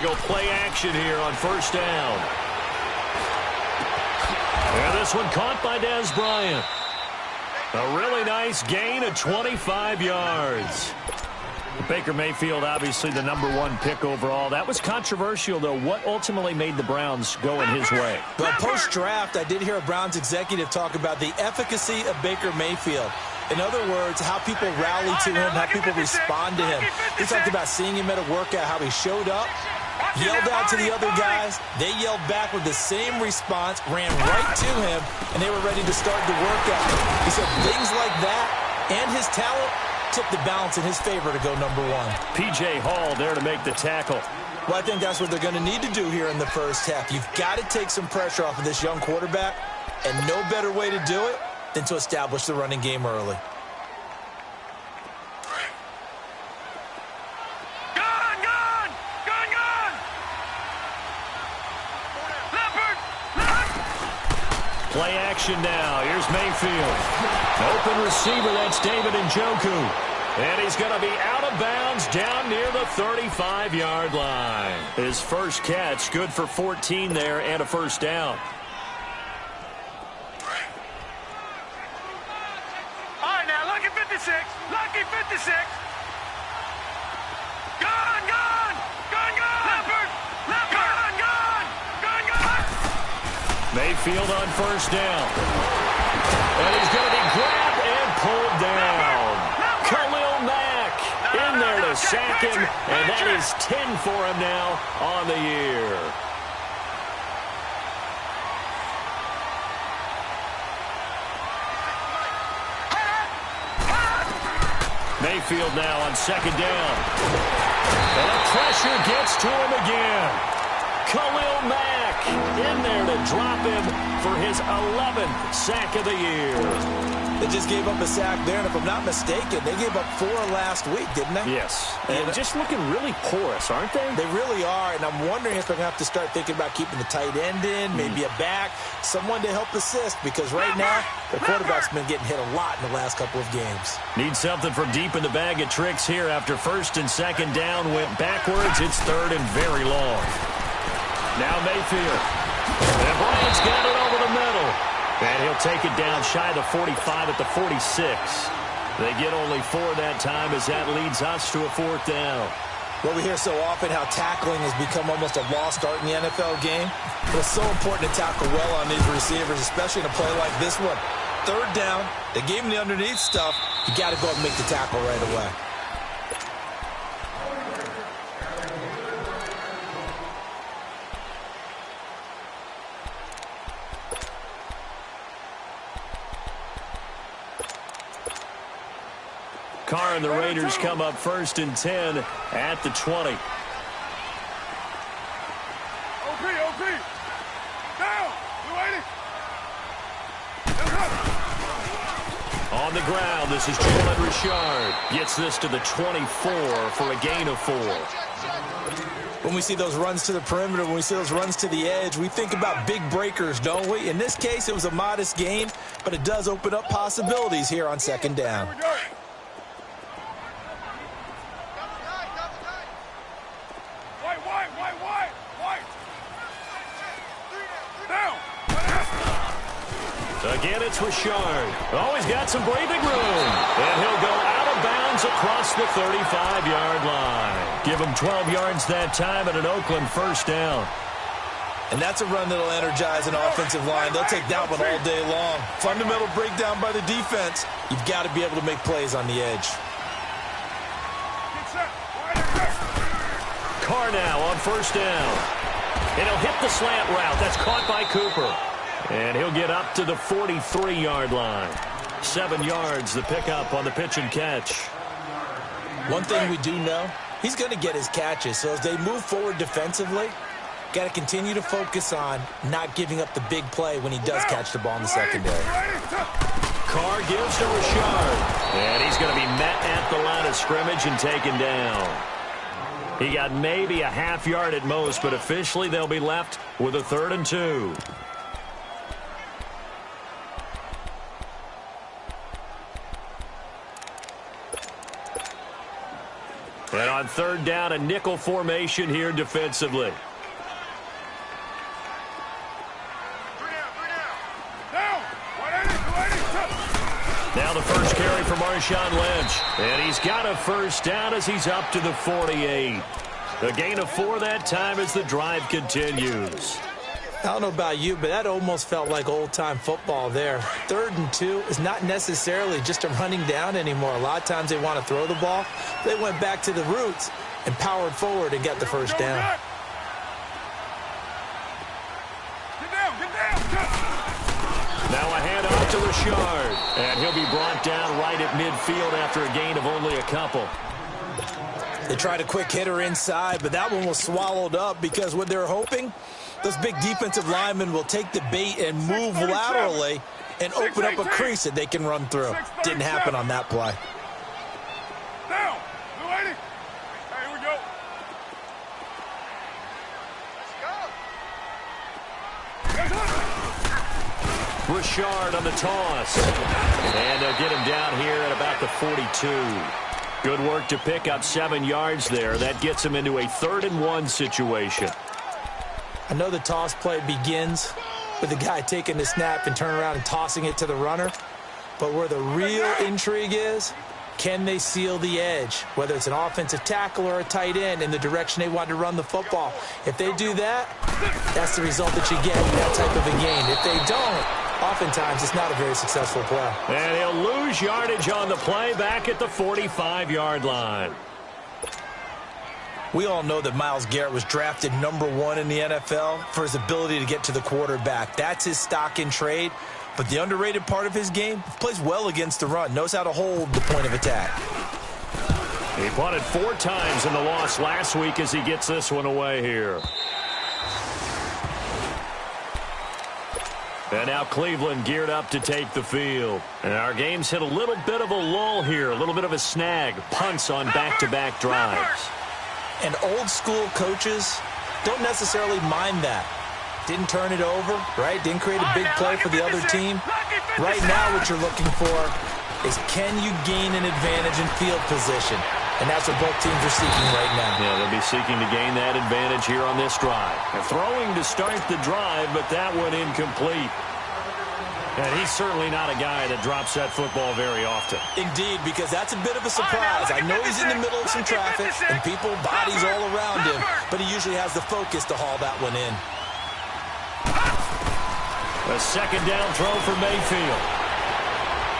go play action here on first down. And this one caught by Des Bryant. A really nice gain of 25 yards. Baker Mayfield, obviously the #1 pick overall. That was controversial, though. What ultimately made the Browns go in his way? Well, post-draft, I did hear a Browns executive talk about the efficacy of Baker Mayfield. In other words, how people rally to him, how people respond to him. He talked about seeing him at a workout, how he showed up, yelled out to the other guys. They yelled back with the same response, ran right to him, and they were ready to start the workout. He said things like that and his talent tipped the balance in his favor to go #1. P.J. Hall there to make the tackle. Well, I think that's what they're going to need to do here in the first half. You've got to take some pressure off of this young quarterback, and no better way to do it than to establish the running game early. Play action now. Here's Mayfield. Open receiver, that's David Njoku. And he's going to be out of bounds down near the 35-yard line. His first catch, good for 14 there and a first down. All right, now, lucky 56. Lucky 56. Gone, gone. Gone, gone. Leopard. Leopard. Gone, gone. Gone, gone. Mayfield on first down. And he's going to be grabbed and pulled down. Khalil Mack in there to sack him, and that is 10 for him now on the year. Mayfield now on second down. And the pressure gets to him again. Khalil Mack in there to drop him for his 11th sack of the year. They just gave up a sack there, and if I'm not mistaken, they gave up 4 last week, didn't they? Yes. And just looking really porous, aren't they? They really are, and I'm wondering if they're going to have to start thinking about keeping the tight end in, maybe a back, someone to help assist, because right now, the quarterback's been getting hit a lot in the last couple of games. Need something from deep in the bag of tricks here after first and second down went backwards. It's third and very long. Now Mayfield. And Bryant's got it over the middle. And he'll take it down shy of the 45 at the 46. They get only 4 that time as that leads us to a 4th down. Well, we hear so often how tackling has become almost a lost art in the NFL game. But it's so important to tackle well on these receivers, especially in a play like this one. Third down, they gave him the underneath stuff. You got to go and make the tackle right away. Carr and the Raiders come up first and 10 at the 20. OP. Down. You waiting? On the ground, this is Jalen Richard. Gets this to the 24 for a gain of 4. When we see those runs to the perimeter, when we see those runs to the edge, we think about big breakers, don't we? In this case, it was a modest gain, but it does open up possibilities here on second down. Again, it's Richard. Oh, he's got some breathing room. And he'll go out of bounds across the 35-yard line. Give him 12 yards that time at an Oakland first down. And that's a run that'll energize an offensive line. They'll take that one all day long. Fundamental breakdown by the defense. You've got to be able to make plays on the edge. Carr now on first down. And he'll hit the slant route. That's caught by Cooper. And he'll get up to the 43-yard line. 7 yards, the pickup on the pitch and catch. One thing we do know, he's going to get his catches. So as they move forward defensively, got to continue to focus on not giving up the big play when he does catch the ball in the secondary. Carr gives to Richard. And he's going to be met at the line of scrimmage and taken down. He got maybe a half yard at most, but officially they'll be left with a 3rd and 2. And on third down, a nickel formation here defensively. Now the first carry for Marshawn Lynch. And he's got a first down as he's up to the 48. A gain of 4 that time as the drive continues. I don't know about you, but that almost felt like old-time football there. 3rd and 2 is not necessarily just a running down anymore. A lot of times they want to throw the ball. They went back to the roots and powered forward and got the first down. Now a handoff to Richard, and he'll be brought down right at midfield after a gain of only a couple. They tried a quick hitter inside, but that one was swallowed up because what they're hoping, those big defensive linemen will take the bait and move laterally and open up a crease that they can run through. Didn't happen on that play. Down. Hey, here we go. Richard on the toss. And they'll get him down here at about the 42. Good work to pick up 7 yards there. That gets him into a 3rd and 1 situation. I know the toss play begins with the guy taking the snap and turning around and tossing it to the runner. But where the real intrigue is, can they seal the edge? Whether it's an offensive tackle or a tight end in the direction they want to run the football. If they do that, that's the result that you get in that type of a game. If they don't, oftentimes it's not a very successful play. And he'll lose yardage on the play back at the 45-yard line. We all know that Myles Garrett was drafted #1 in the NFL for his ability to get to the quarterback. That's his stock in trade. But the underrated part of his game, plays well against the run, knows how to hold the point of attack. He punted 4 times in the loss last week as he gets this one away here. And now Cleveland geared up to take the field. And our game's hit a little bit of a lull here, a little bit of a snag. Punts on back-to-back drives. And old-school coaches don't necessarily mind that. Didn't turn it over, right? Didn't create a big play for the other team. Right now what you're looking for is can you gain an advantage in field position? And that's what both teams are seeking right now. Yeah, they'll be seeking to gain that advantage here on this drive. They're throwing to start the drive, but that one incomplete. And he's certainly not a guy that drops that football very often. Indeed, because that's a bit of a surprise. I know he's in the middle of some traffic and people, bodies all around him, but he usually has the focus to haul that one in. A second down throw for Mayfield.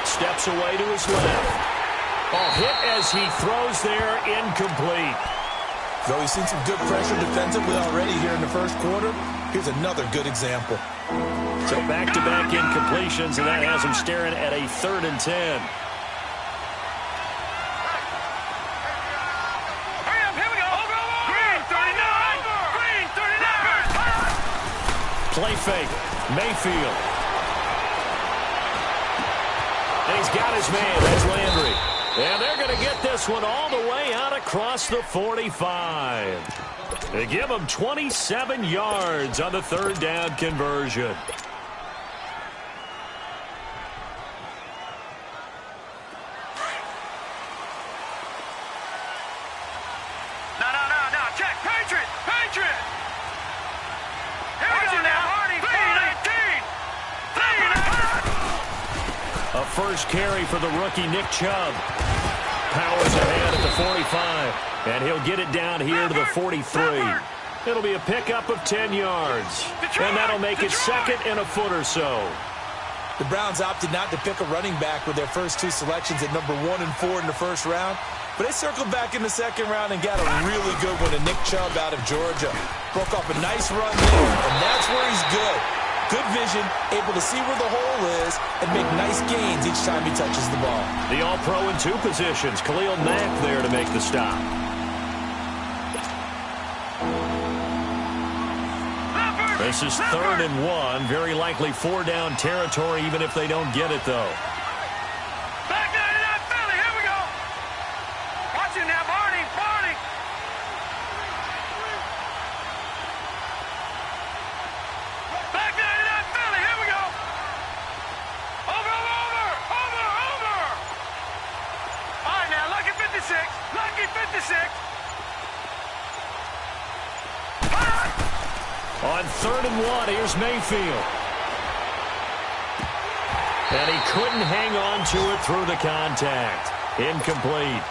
Steps away to his left. Hit as he throws there, incomplete. Though we've seen some good pressure defensively already here in the first quarter, here's another good example. So back-to-back incompletions, and that has him staring at a 3rd and 10. Hurry up, here we go. Green 39. Green 39. Play fake. Mayfield. And he's got his man. That's Landry. And they're going to get this one all the way out across the 45. They give him 27 yards on the 3rd down conversion. No. Check. Patriot. Here we go now. 19. A first carry for the rookie Nick Chubb. Powers ahead at the 45. And he'll get it down here to the 43. It'll be a pickup of 10 yards. And that'll make it 2nd and a foot or so. The Browns opted not to pick a running back with their first 2 selections at number 1 and 4 in the first round. But they circled back in the 2nd round and got a really good one to Nick Chubb out of Georgia. Broke off a nice run there, and that's where he's good. Good vision, able to see where the hole is, and make nice gains each time he touches the ball. The All-Pro in 2 positions. Khalil Mack there to make the stop. This is 3rd and 1. Very likely 4-down territory, even if they don't get it, though. Back 99 Philly. Here we go. Watch it now, Barney. Back 99 Philly. Here we go. Over. All right, now, lucky 56. On 3rd and 1, here's Mayfield. And he couldn't hang on to it through the contact. Incomplete.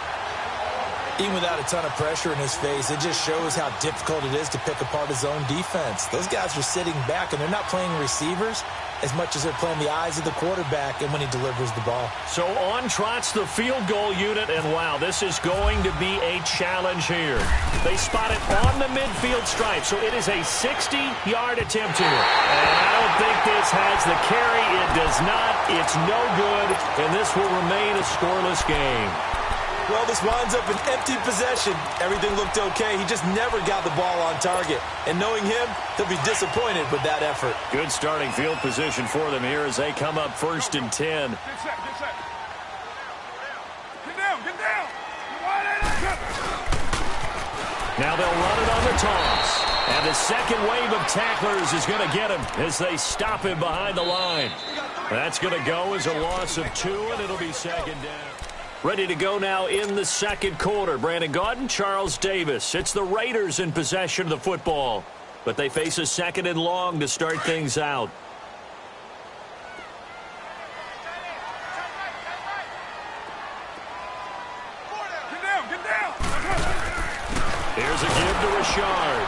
Even without a ton of pressure in his face, it just shows how difficult it is to pick apart his own defense. Those guys are sitting back, and they're not playing receivers as much as they're playing the eyes of the quarterback and when he delivers the ball. So on trots the field goal unit, and wow, this is going to be a challenge here. They spot it on the midfield stripe, so it is a 60-yard attempt here. And I don't think this has the carry. It does not. It's no good, and this will remain a scoreless game. Well, this winds up an empty possession. Everything looked okay. He just never got the ball on target. And knowing him, he'll be disappointed with that effort. Good starting field position for them here as they come up 1st and 10. Get set, get set. Get down, get down. Now they'll run it on the toss. And the second wave of tacklers is going to get him as they stop him behind the line. That's going to go as a loss of 2, and it'll be 2nd down. Ready to go now in the 2nd quarter. Brandon Gaudin, Charles Davis. It's the Raiders in possession of the football, but they face a 2nd and long to start things out. Get down, get down. Here's a give to Richard.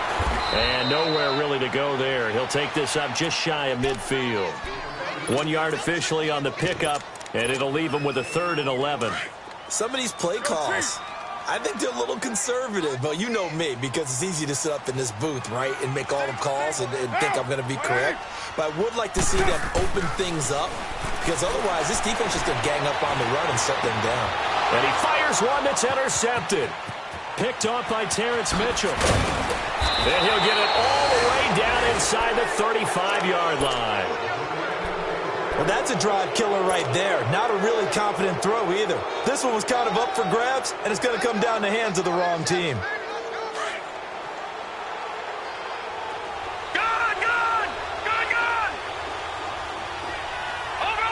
And nowhere really to go there. He'll take this up just shy of midfield. 1 yard officially on the pickup, and it'll leave him with a 3rd and 11. Some of these play calls, I think they're a little conservative, but you know me, because it's easy to sit up in this booth, right, and make all the calls and think I'm going to be correct. But I would like to see them open things up, because otherwise this defense is going to gang up on the run and shut them down. And he fires one that's intercepted. Picked off by Terrence Mitchell. And he'll get it all the way down inside the 35-yard line. Well, that's a drive killer right there. Not a really confident throw either. This one was kind of up for grabs, and it's going to come down the hands of the wrong team. Gone, gone, gone, gone. Over.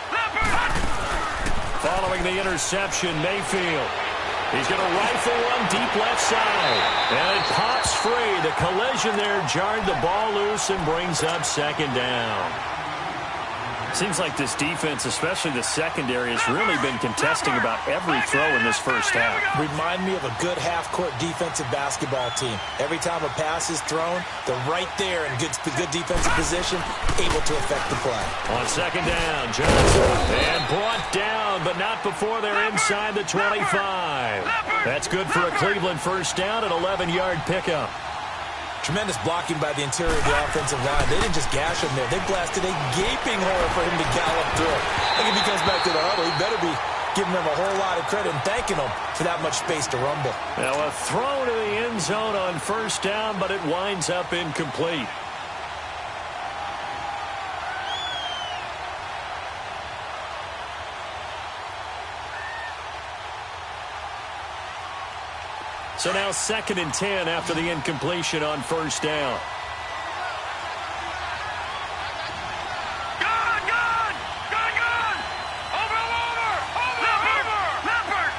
Leopard. Following the interception, Mayfield. He's going to rifle one deep left side. And it pops free. The collision there jarred the ball loose and brings up 2nd down. Seems like this defense, especially the secondary, has really been contesting about every throw in this first half. Remind me of a good half-court defensive basketball team. Every time a pass is thrown, they're right there in good defensive position, able to affect the play. On 2nd down, Johnson. And brought down, but not before they're inside the 25. That's good for a Cleveland 1st down, an 11-yard pickup. Tremendous blocking by the interior of the offensive line. They didn't just gash him there. They blasted a gaping hole for him to gallop through. I think if he comes back to the huddle, he better be giving them a whole lot of credit and thanking them for that much space to rumble. Now a throw to the end zone on 1st down, but it winds up incomplete. So now 2nd and 10 after the incompletion on 1st down. Gone. Over. Leopard.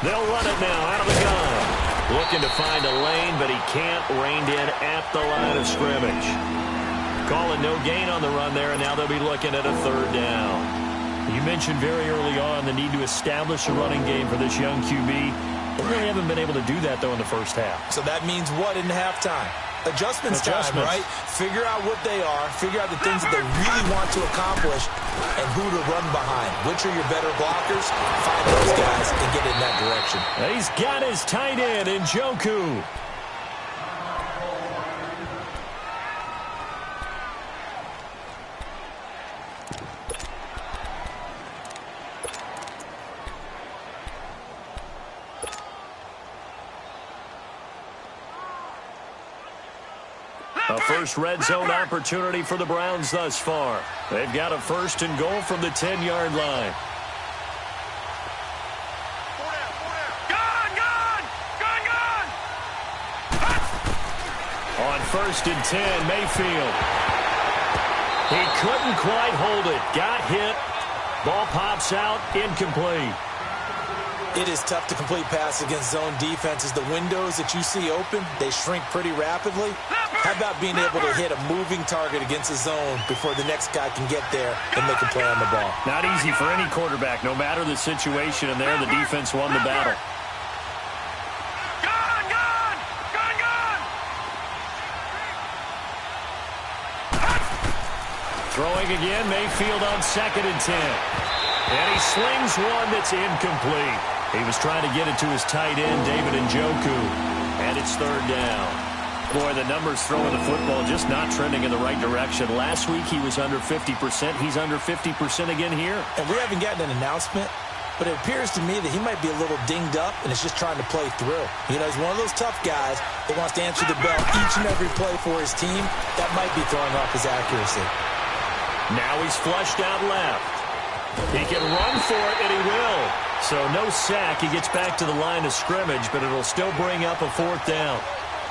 They'll run it now out of the gun. Looking to find a lane, but he can't. Reined in at the line of scrimmage. Calling no gain on the run there, and now they'll be looking at a 3rd down. You mentioned very early on the need to establish a running game for this young QB. They really haven't been able to do that, though, in the first half. So that means what in halftime? Adjustments time, right? Figure out what they are, figure out the things that they really want to accomplish, and who to run behind. Which are your better blockers? Find those guys and get in that direction. He's got his tight end, Njoku. A first red zone opportunity for the Browns thus far. They've got a 1st and goal from the 10-yard line. Gone. On 1st and 10, Mayfield. He couldn't quite hold it. Got hit. Ball pops out. Incomplete. It is tough to complete passes against zone defenses. The windows that you see open, they shrink pretty rapidly. How about being able to hit a moving target against a zone before the next guy can get there and make a play on the ball? Not easy for any quarterback, no matter the situation, and there the defense won the battle. Throwing again, Mayfield on 2nd and 10. And he slings one that's incomplete. He was trying to get it to his tight end, David Njoku. And it's 3rd down. Boy, the numbers throwing the football just not trending in the right direction. Last week he was under 50%. He's under 50% again here. And we haven't gotten an announcement, but it appears to me that he might be a little dinged up and is just trying to play through. You know, he's one of those tough guys that wants to answer the bell each and every play for his team. That might be throwing off his accuracy. Now he's flushed out left. He can run for it, and he will. So no sack. He gets back to the line of scrimmage, but it'll still bring up a 4th down.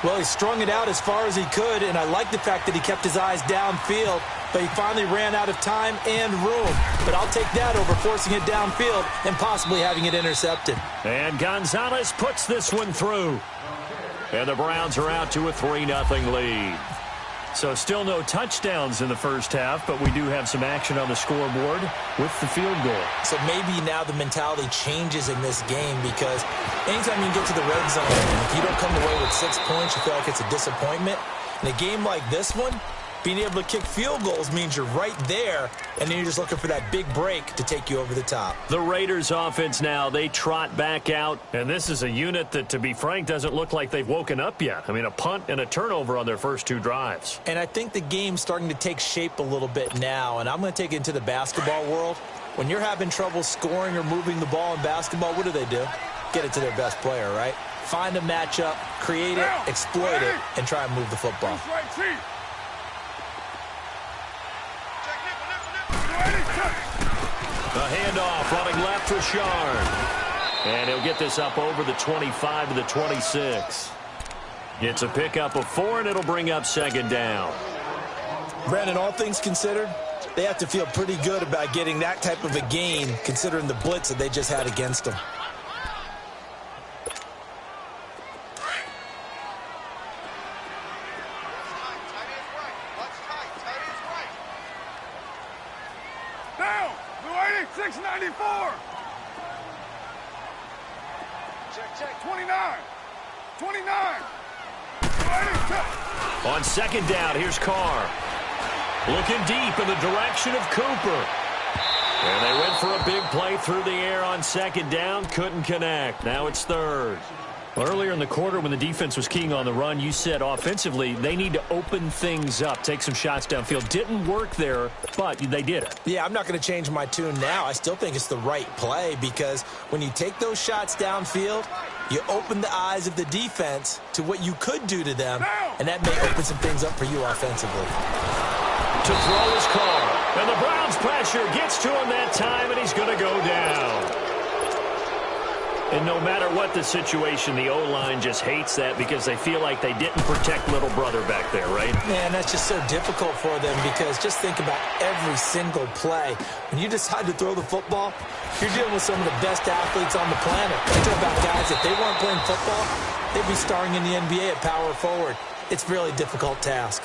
Well, he strung it out as far as he could, and I like the fact that he kept his eyes downfield, but he finally ran out of time and room. But I'll take that over forcing it downfield and possibly having it intercepted. And Gonzalez puts this one through. And the Browns are out to a 3-0 lead. So still no touchdowns in the first half, but we do have some action on the scoreboard with the field goal. So maybe now the mentality changes in this game, because anytime you get to the red zone, if you don't come away with 6 points, you feel like it's a disappointment. In a game like this one, being able to kick field goals means you're right there, and then you're just looking for that big break to take you over the top. The Raiders offense now, they trot back out, and this is a unit that, to be frank, doesn't look like they've woken up yet. I mean, a punt and a turnover on their first 2 drives. And I think the game's starting to take shape a little bit now, and I'm going to take it into the basketball world. When you're having trouble scoring or moving the ball in basketball, what do? Get it to their best player, right? Find a matchup, create it, exploit it, and try and move the football. The handoff running left for Shard. And he'll get this up over the 25 to the 26. It's a pickup of 4, and it'll bring up 2nd down. Brandon, all things considered, they have to feel pretty good about getting that type of a gain, considering the blitz that they just had against them. Down! Blue 80, 694! Check. 29! 29! Blue 80, check! On 2nd down, here's Carr. Looking deep in the direction of Cooper. And they went for a big play through the air on 2nd down. Couldn't connect. Now it's 3rd. Earlier in the quarter, when the defense was keying on the run, you said offensively they need to open things up, take some shots downfield. Didn't work there, but they did it. Yeah, I'm not going to change my tune now. I still think it's the right play, because when you take those shots downfield, you open the eyes of the defense to what you could do to them, and that may open some things up for you offensively. To throw his Carr, and the Browns pressure gets to him that time, and he's going to go down. And no matter what the situation, the O-line just hates that because they feel like they didn't protect little brother back there, right? Man, that's just so difficult for them, because just think about every single play. When you decide to throw the football, you're dealing with some of the best athletes on the planet. You're talking about guys, if they weren't playing football, they'd be starring in the NBA at power forward. It's a really difficult task.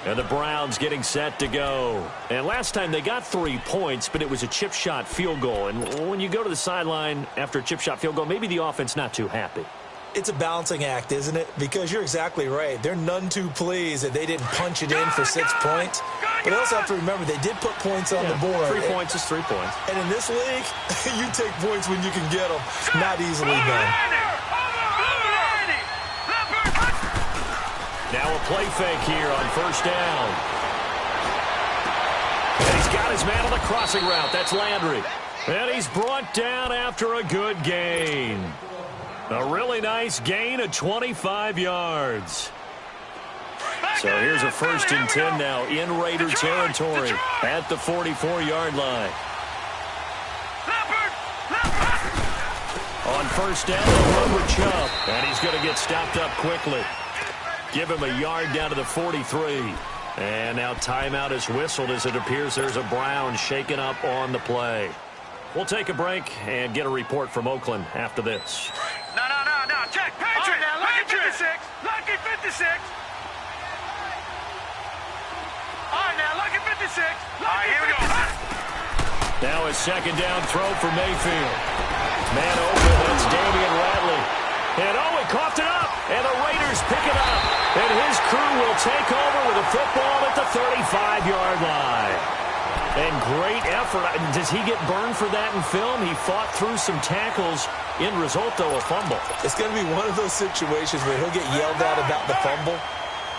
And the Browns getting set to go. And last time they got 3 points, but it was a chip shot field goal. And when you go to the sideline after a chip shot field goal, maybe the offense not too happy. It's a balancing act, isn't it? Because you're exactly right. They're none too pleased that they didn't punch it in for 6 points. But they also have to remember they did put points on the board. 3 points is 3 points. And in this league, you take points when you can get them. Not easily done. Now a play fake here on 1st down. And he's got his man on the crossing route. That's Landry. And he's brought down after a good gain. A really nice gain of 25 yards. So here's a 1st and 10 now in Raider territory at the 44-yard line. On 1st down, they'll run with Chubb. And he's going to get stopped up quickly. Give him a yard down to the 43. And now timeout is whistled as it appears there's a Brown shaken up on the play. We'll take a break and get a report from Oakland after this. No. Check. Patrick. Right, now, lucky 56. Lucky 56. All right, now, lucky 56. All right, here we go. Now a second down throw for Mayfield. Man open, that's Damian Ratley. And he coughed it up. And the Raiders pick it up. And his crew will take over with a football at the 35-yard line. And great effort. Does he get burned for that in film? He fought through some tackles. End result, though, a fumble. It's going to be one of those situations where he'll get yelled at about the fumble,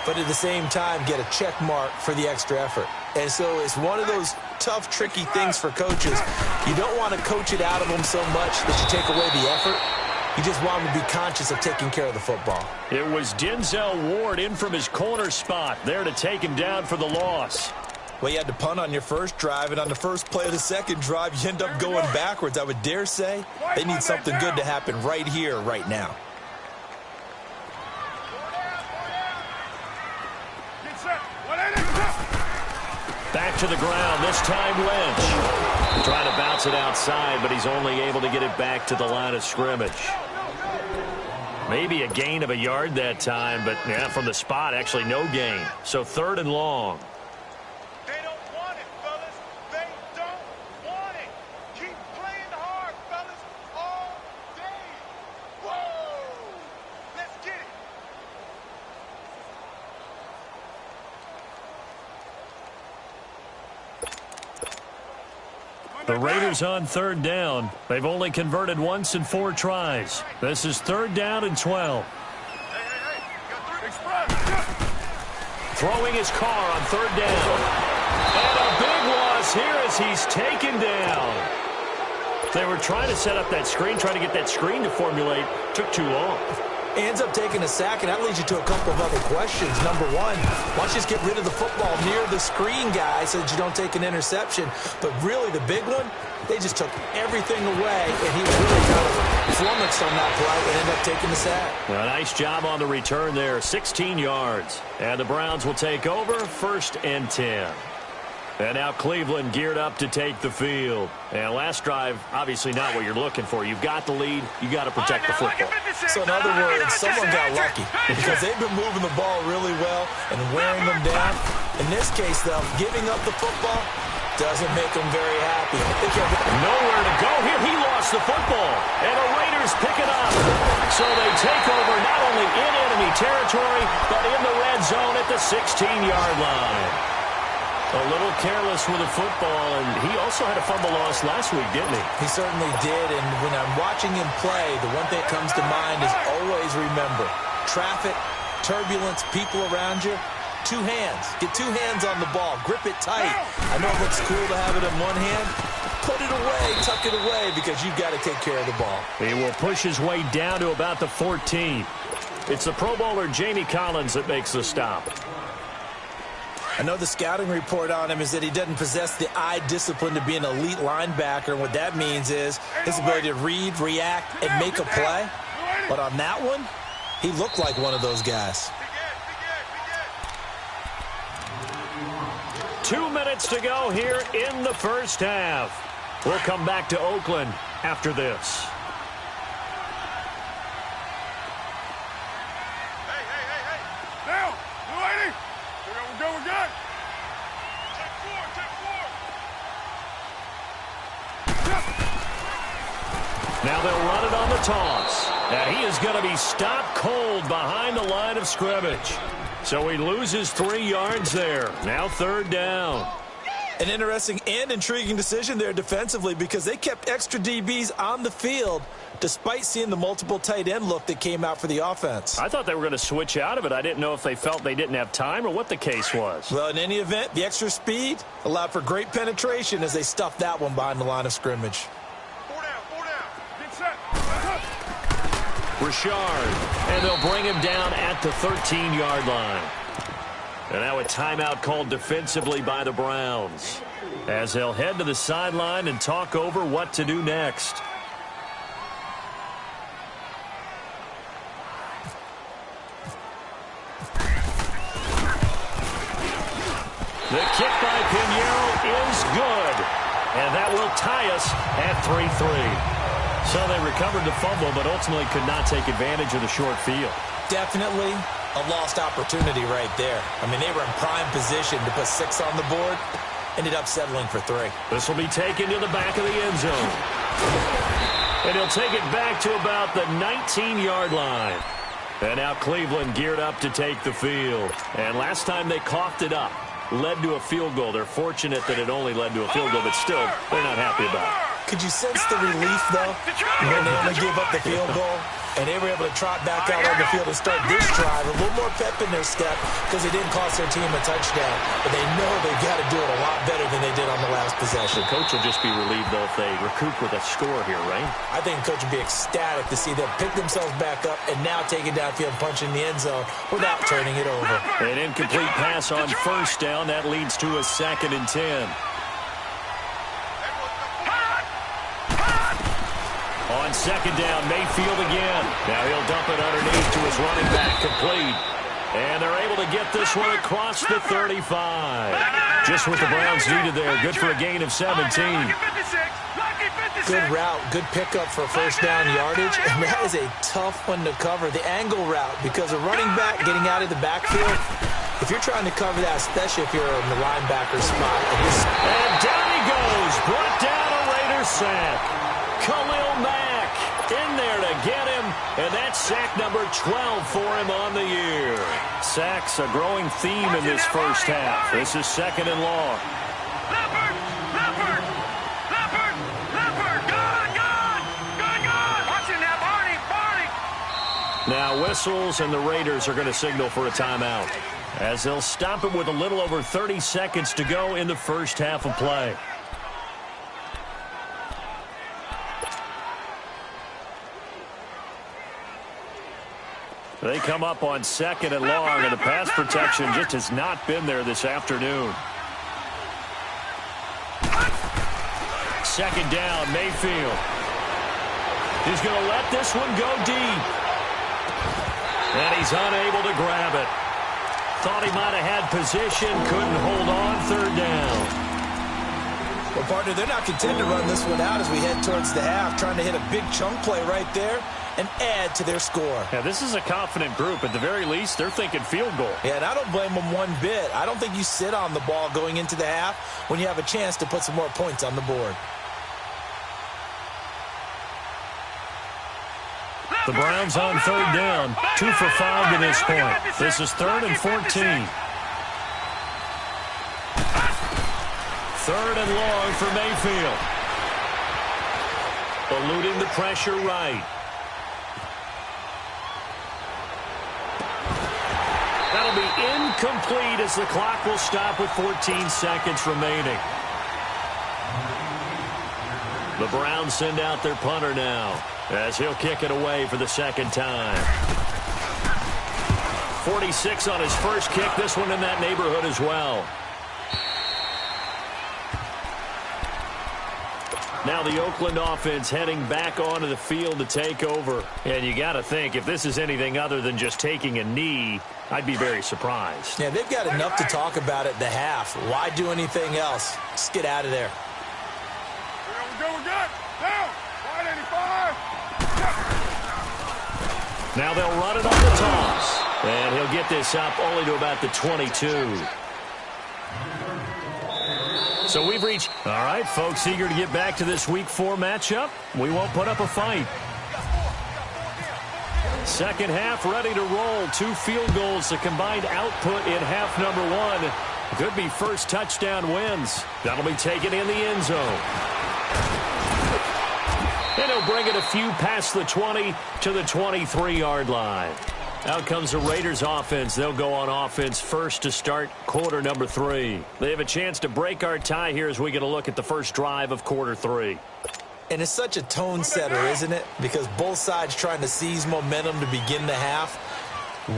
but at the same time get a check mark for the extra effort. And so it's one of those tough, tricky things for coaches. You don't want to coach it out of them so much that you take away the effort. You just want them to be conscious of taking care of the football. It was Denzel Ward in from his corner spot there to take him down for the loss. Well, you had to punt on your first drive, and on the first play of the second drive, you end up going backwards. I would dare say they need something good to happen right here, right now. Back to the ground, this time Lynch. Trying to bounce it outside, but he's only able to get it back to the line of scrimmage. Maybe a gain of a yard that time, but yeah, from the spot, actually no gain. So 3rd and long. They don't want it, fellas. They don't want it. Keep playing hard, fellas, all day. Whoa! Let's get it. The Raiders on 3rd down. They've only converted once in 4 tries. This is 3rd down and 12. Throwing his car on 3rd down. And a big loss here as he's taken down. They were trying to set up that screen, trying to get that screen to formulate. Took too long. Ends up taking a sack, and that leads you to a couple of other questions. Number one, why don't you just get rid of the football near the screen guy so that you don't take an interception? But really, the big one, they just took everything away, and he really kind of flummoxed on that play and ended up taking the sack. A nice job on the return there, 16 yards. And the Browns will take over, 1st and 10. And now Cleveland geared up to take the field. And last drive, obviously not what you're looking for. You've got the lead. You got to protect the football. So in other words, someone got lucky because they've been moving the ball really well and wearing them down. In this case, though, giving up the football doesn't make them very happy. Nowhere to go here. He lost the football. And the Raiders pick it up. So they take over not only in enemy territory, but in the red zone at the 16-yard line. A little careless with the football, and he also had a fumble loss last week, didn't he? He certainly did, and when I'm watching him play, the one thing that comes to mind is always remember, traffic, turbulence, people around you, 2 hands. Get 2 hands on the ball. Grip it tight. I know it looks cool to have it in one hand. Put it away, tuck it away, because you've got to take care of the ball. He will push his way down to about the 14. It's the Pro Bowler Jamie Collins that makes the stop. I know the scouting report on him is that he doesn't possess the eye discipline to be an elite linebacker. And what that means is his ability to read, react, and make a play. But on that one, he looked like one of those guys. 2 minutes to go here in the first half. We'll come back to Oakland after this. Now they'll run it on the toss. And he is going to be stopped cold behind the line of scrimmage. So he loses 3 yards there. Now 3rd down. An interesting and intriguing decision there defensively because they kept extra DBs on the field despite seeing the multiple tight end look that came out for the offense. I thought they were going to switch out of it. I didn't know if they felt they didn't have time or what the case was. Well, in any event, the extra speed allowed for great penetration as they stuffed that one behind the line of scrimmage. Richard, and they'll bring him down at the 13-yard line. And now a timeout called defensively by the Browns as they'll head to the sideline and talk over what to do next. The kick by Pinheiro is good. And that will tie us at 3-3. So they recovered the fumble, but ultimately could not take advantage of the short field. Definitely a lost opportunity right there. I mean, they were in prime position to put 6 on the board. Ended up settling for 3. This will be taken to the back of the end zone. And he'll take it back to about the 19-yard line. And now Cleveland geared up to take the field. And last time they coughed it up, led to a field goal. They're fortunate that it only led to a field goal, but still, they're not happy about it. Could you sense the relief, though, when they only gave up the field goal? And they were able to trot back out on the field and start this drive. A little more pep in their step because it didn't cost their team a touchdown. But they know they've got to do it a lot better than they did on the last possession. The coach will just be relieved, though, if they recoup with a score here, right? I think the coach would be ecstatic to see them pick themselves back up and now take it downfield, punch in the end zone without turning it over. An incomplete pass on first down. That leads to a 2nd and 10. On 2nd down, Mayfield again. Now he'll dump it underneath to his running back, complete. And they're able to get this one across the 35. Just what the Browns needed there. Good for a gain of 17. Good route, good pickup for first down yardage. And that is a tough one to cover, the angle route, because a running back getting out of the backfield, if you're trying to cover that, especially if you're in the linebacker spot. And down he goes. Brought down a Raiders sack. Khalil Mack in there to get him, and that's sack number 12 for him on the year. Sacks a growing theme in this first half. This is 2nd and long. Leopard! Good! Watching that, Barney! Now whistles, and the Raiders are going to signal for a timeout, as they'll stop it with a little over 30 seconds to go in the first half of play. They come up on 2nd and long, and the pass protection just has not been there this afternoon. 2nd down, Mayfield. He's going to let this one go deep. And he's unable to grab it. Thought he might have had position, couldn't hold on, 3rd down. Well, partner, they're not content to run this one out as we head towards the half, trying to hit a big chunk play right there and add to their score. Yeah, this is a confident group. At the very least, they're thinking field goal. Yeah, and I don't blame them one bit. I don't think you sit on the ball going into the half when you have a chance to put some more points on the board. The Browns on 3rd down, 2 for 5 to this point. This is 3rd and 14. 3rd and long for Mayfield. Eluding the pressure right. That'll be incomplete as the clock will stop with 14 seconds remaining. The Browns send out their punter now, as he'll kick it away for the 2nd time. 46 on his first kick. This one in that neighborhood as well. Now the Oakland offense heading back onto the field to take over. And you got to think, if this is anything other than just taking a knee, I'd be very surprised. Yeah, they've got enough to talk about at the half. Why do anything else? Just get out of there. We're good. Down. Wide 85. Now they'll run it on the toss. And he'll get this up only to about the 22. So we've reached... All right, folks, eager to get back to this Week 4 matchup. We won't put up a fight. Second half ready to roll. 2 field goals, the combined output in half number 1. Could be first touchdown wins. That'll be taken in the end zone. And he'll bring it a few past the 20 to the 23-yard line. Out comes the Raiders offense. They'll go on offense first to start quarter number 3. They have a chance to break our tie here as we get a look at the first drive of quarter 3. And it's such a tone setter, isn't it? Because both sides trying to seize momentum to begin the half.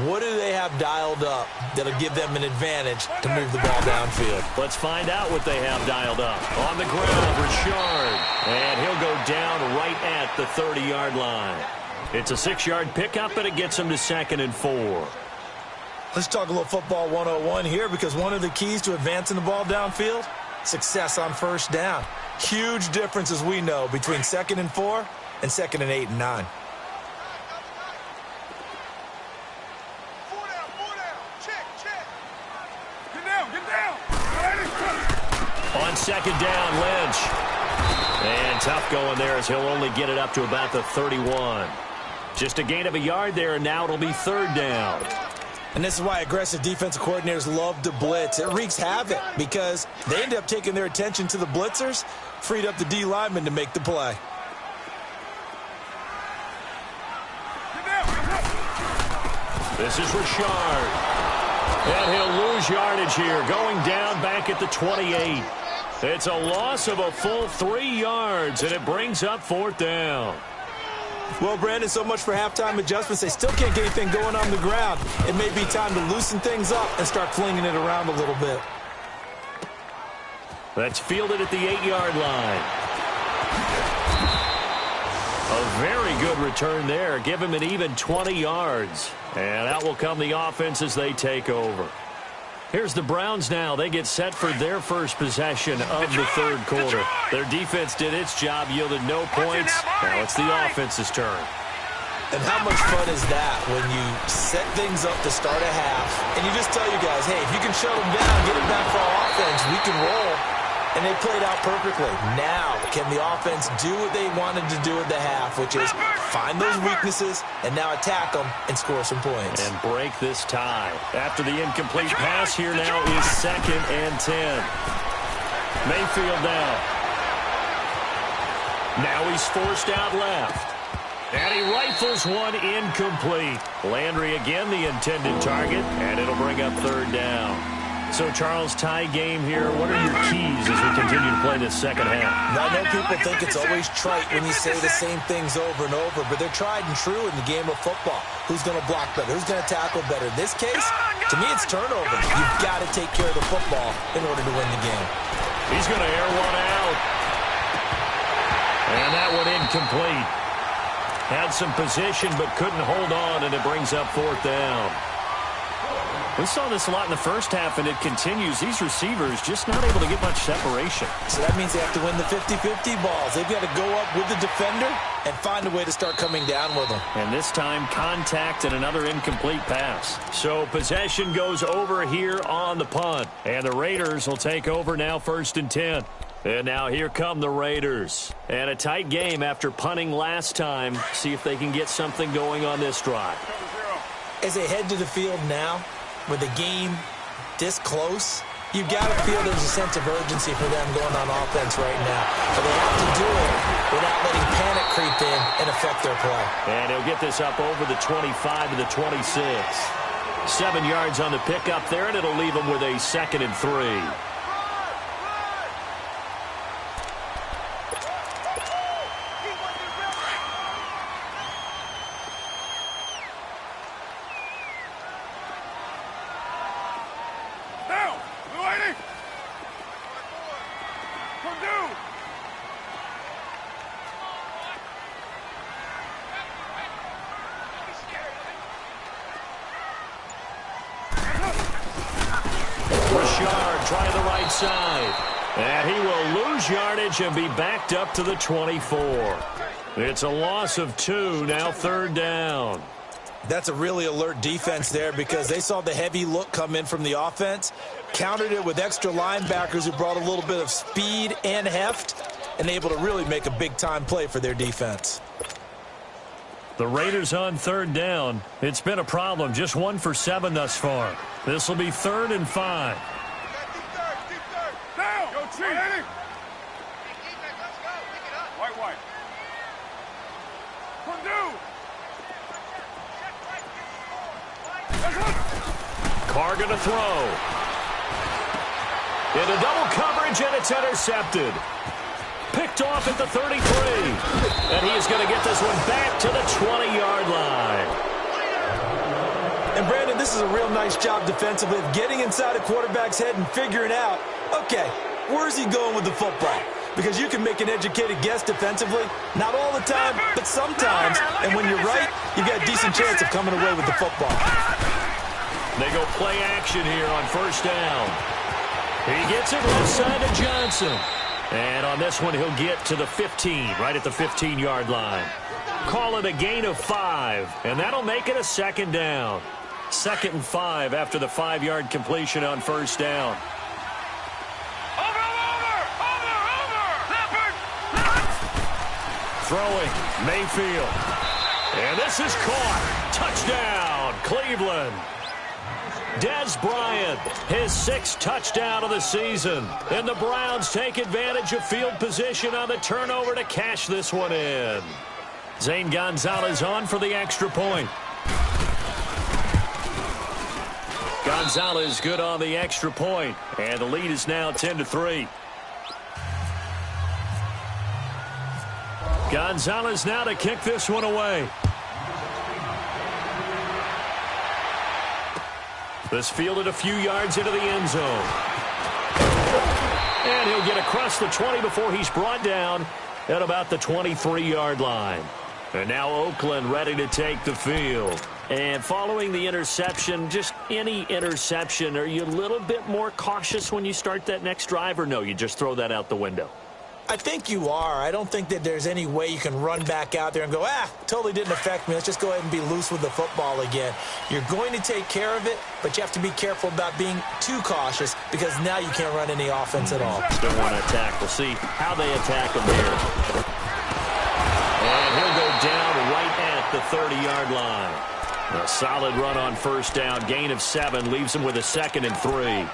What do they have dialed up that'll give them an advantage to move the ball downfield? Let's find out what they have dialed up. On the ground, Richard. And he'll go down right at the 30-yard line. It's a 6-yard pickup, and it gets him to 2nd and 4. Let's talk a little football 101 here, because one of the keys to advancing the ball downfield, success on first down. Huge difference, as we know, between 2nd and 4 and 2nd and 8 and 9. On 2nd down, Lynch. And tough going there as he'll only get it up to about the 31. Just a gain of a yard there, and now it'll be 3rd down. And this is why aggressive defensive coordinators love to blitz. It wreaks havoc because they end up taking their attention to the blitzers, freed up the D lineman to make the play. This is Richard. And he'll lose yardage here, going down back at the 28. It's a loss of a full 3 yards, and it brings up 4th down. Well, Brandon, so much for halftime adjustments. They still can't get anything going on the ground. It may be time to loosen things up and start flinging it around a little bit. That's fielded at the 8-yard line. A very good return there. Give him an even 20 yards. And out will come the offense as they take over. Here's the Browns now. They get set for their first possession of the 3rd quarter. Their defense did its job, yielded no points. Now it's the offense's turn. And how much fun is that when you set things up to start a half, and you just tell your guys, hey, if you can shut them down, get them back for our offense, we can roll. And they played out perfectly. Now, can the offense do what they wanted to do at the half, which is find those weaknesses and now attack them and score some points. And break this tie. After the incomplete pass, here now is 2nd and 10. Mayfield now. Now he's forced out left. And he rifles one incomplete. Landry again the intended target, and it'll bring up 3rd down. So, Charles, tie game here. What are your keys as we continue to play this second half? Now, I know people think it's always trite when you say the same things over and over, but they're tried and true in the game of football. Who's going to block better? Who's going to tackle better? In this case, to me, it's turnover. You've got to take care of the football in order to win the game. He's going to air one out. And that one incomplete. Had some position but couldn't hold on, and it brings up 4th down. We saw this a lot in the first half, and it continues. These receivers just not able to get much separation. So that means they have to win the 50-50 balls. They've got to go up with the defender and find a way to start coming down with them. And this time, contact and another incomplete pass. So possession goes over here on the punt. And the Raiders will take over now 1st and 10. And now here come the Raiders. And a tight game after punting last time. See if they can get something going on this drive. As they head to the field now, with the game this close, you've got to feel there's a sense of urgency for them going on offense right now. But they have to do it without letting panic creep in and affect their play. And he'll get this up over the 25 to the 26. 7 yards on the pickup there, and it'll leave them with a 2nd and 3. Trying the right side. And he will lose yardage and be backed up to the 24. It's a loss of 2, now 3rd down. That's a really alert defense there because they saw the heavy look come in from the offense, countered it with extra linebackers who brought a little bit of speed and heft, and able to really make a big-time play for their defense. The Raiders on 3rd down. It's been a problem, just 1 for 7 thus far. This will be 3rd and 5. Carr going to throw. Into double coverage, and it's intercepted. Picked off at the 33. And he is going to get this one back to the 20-yard line. And, Brandon, this is a real nice job defensively of getting inside a quarterback's head and figuring out, okay, where's he going with the football? Because you can make an educated guess defensively, not all the time, but sometimes. And when you're right, you've got a decent chance of coming away with the football. They go play action here on 1st down. He gets it left side to Johnson. And on this one, he'll get to the 15, right at the 15-yard line. Call it a gain of 5, and that'll make it a second down. 2nd and 5 after the 5-yard completion on first down. Throwing, Mayfield. And this is caught. Touchdown, Cleveland. Dez Bryant, his 6th touchdown of the season. And the Browns take advantage of field position on the turnover to cash this one in. Zane Gonzalez on for the extra point. Gonzalez good on the extra point. And the lead is now 10-3. Gonzalez now to kick this one away. This fielded a few yards into the end zone. And he'll get across the 20 before he's brought down at about the 23-yard line. And now Oakland ready to take the field. And following the interception, just any interception, are you a little bit more cautious when you start that next drive, or no, you just throw that out the window? I think you are. I don't think that there's any way you can run back out there and go, totally didn't affect me. Let's just go ahead and be loose with the football again. You're going to take care of it, but you have to be careful about being too cautious because now you can't run any offense at all. Still want to attack. We'll see how they attack him here. And he'll go down right at the 30-yard line. A solid run on first down. Gain of 7 leaves him with a 2nd and 3.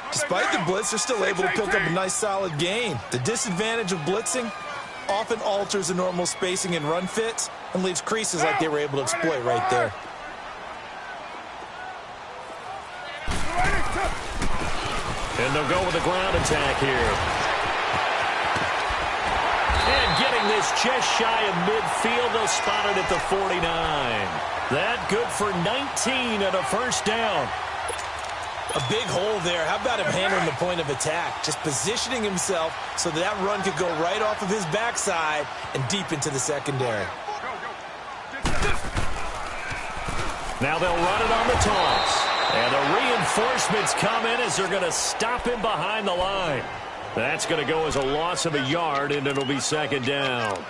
Despite the blitz, they're still able to pick up a nice, solid gain. The disadvantage of blitzing often alters the normal spacing and run fits and leaves creases like they were able to exploit right there. And they'll go with a ground attack here. And getting this just shy of midfield, they'll spot it at the 49. That good for 19 and a first down. A big hole there. How about him handling the point of attack? Just positioning himself so that run could go right off of his backside and deep into the secondary. Now they'll run it on the toss. And the reinforcements come in as they're going to stop him behind the line. That's going to go as a loss of a yard, and it'll be second down.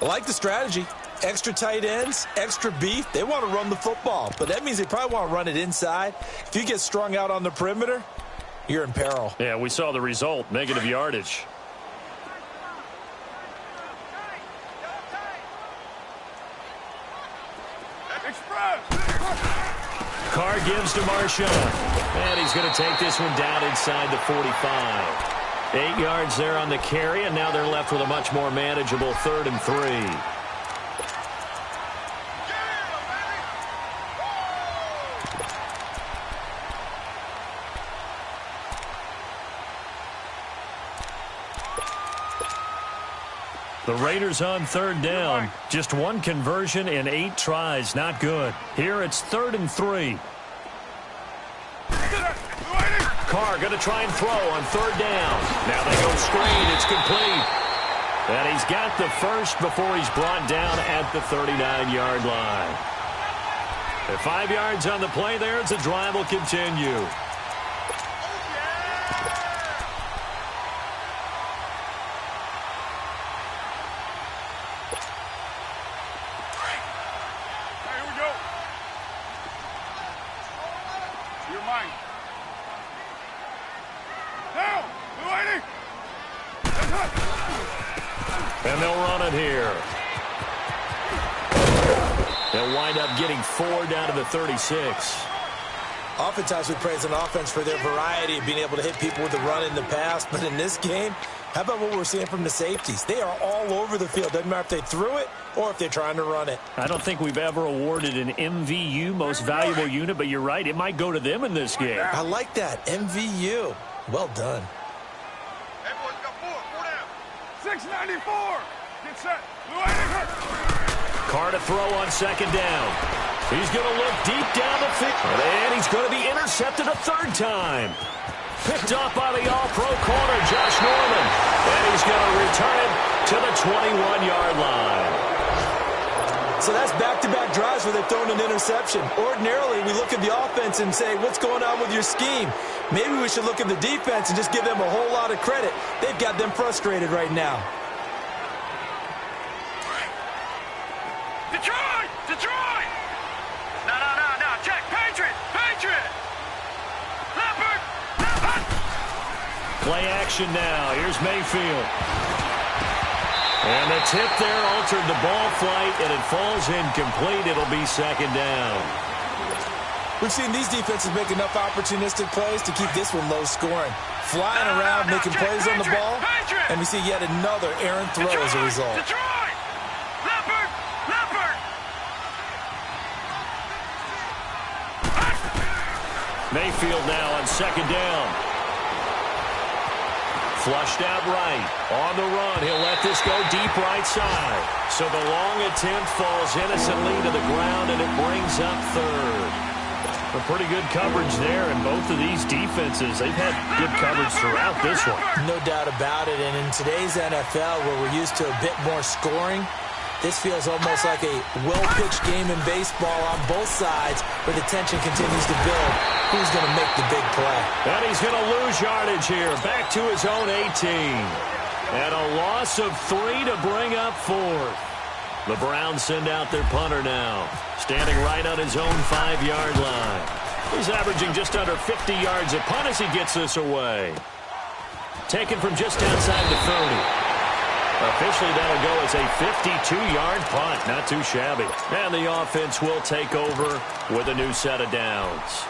I like the strategy. Extra tight ends, extra beef. They want to run the football, but that means they probably want to run it inside. If you get strung out on the perimeter, you're in peril. Yeah, we saw the result, negative yardage. Carr gives to Marshawn, and he's going to take this one down inside the 45. 8 yards there on the carry, and now they're left with a much more manageable 3rd and 3. The Raiders on 3rd down. Just 1 conversion in 8 tries. Not good. Here it's 3rd and 3. Carr going to try and throw on 3rd down. Now they go screen. It's complete. And he's got the first before he's brought down at the 39-yard line. At 5 yards on the play there, as the drive will continue. And they'll run it here. They'll wind up getting 4 down to the 36. Oftentimes we praise an offense for their variety of being able to hit people with the run in the past. But in this game, how about what we're seeing from the safeties? They are all over the field. Doesn't matter if they threw it or if they're trying to run it. I don't think we've ever awarded an MVU, most valuable unit, but you're right. It might go to them in this game. I like that. MVU. Well done. 694. Get set. Carr to throw on 2nd down. He's going to look deep down the field. And he's going to be intercepted a 3rd time. Picked up by the all-pro corner, Josh Norman. And he's going to return it to the 21-yard line. So that's back-to-back drives where they've thrown an interception. Ordinarily, we look at the offense and say, what's going on with your scheme? Maybe we should look at the defense and just give them a whole lot of credit. They've got them frustrated right now. Detroit! Detroit! No. Check. Patriot! Leopard! Play action now. Here's Mayfield. And the tip there altered the ball flight, and it falls incomplete. It'll be second down. We've seen these defenses make enough opportunistic plays to keep this one low scoring. Flying around, making plays on the ball, and we see yet another errant throw as a result. Detroit! Leopard! Mayfield now on second down. Flushed out right. On the run, he'll let this go deep right side. So the long attempt falls innocently to the ground, and it brings up third. A pretty good coverage there, and both of these defenses, they've had good coverage throughout this one. No doubt about it, and in today's NFL, where we're used to a bit more scoring, this feels almost like a well-pitched game in baseball on both sides, where the tension continues to build. Who's going to make the big play? And he's going to lose yardage here, back to his own 18. And a loss of 3 to bring up fourth. The Browns send out their punter now, standing right on his own 5-yard line. He's averaging just under 50 yards a punt as he gets this away. Taken from just outside the 30. Officially, that'll go as a 52-yard punt. Not too shabby. And the offense will take over with a new set of downs.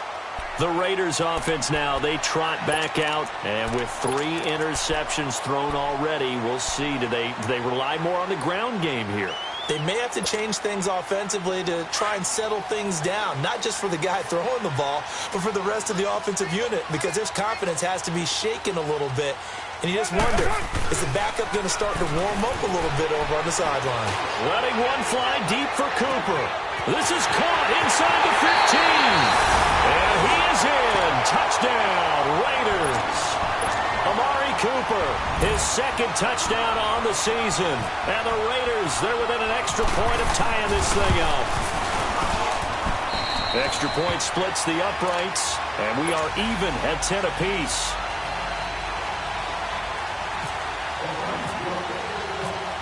The Raiders offense now, they trot back out, and with 3 interceptions thrown already, we'll see. Do they rely more on the ground game here? They may have to change things offensively to try and settle things down, not just for the guy throwing the ball, but for the rest of the offensive unit, because their confidence has to be shaken a little bit. And you just wonder, is the backup going to start to warm up a little bit over on the sideline? Letting one fly deep for Cooper. This is caught inside the 15. And he is in. Touchdown, Raiders. Amari Cooper, his second touchdown on the season. And the Raiders, they're within an extra point of tying this thing up. Extra point splits the uprights, and we are even at 10 apiece.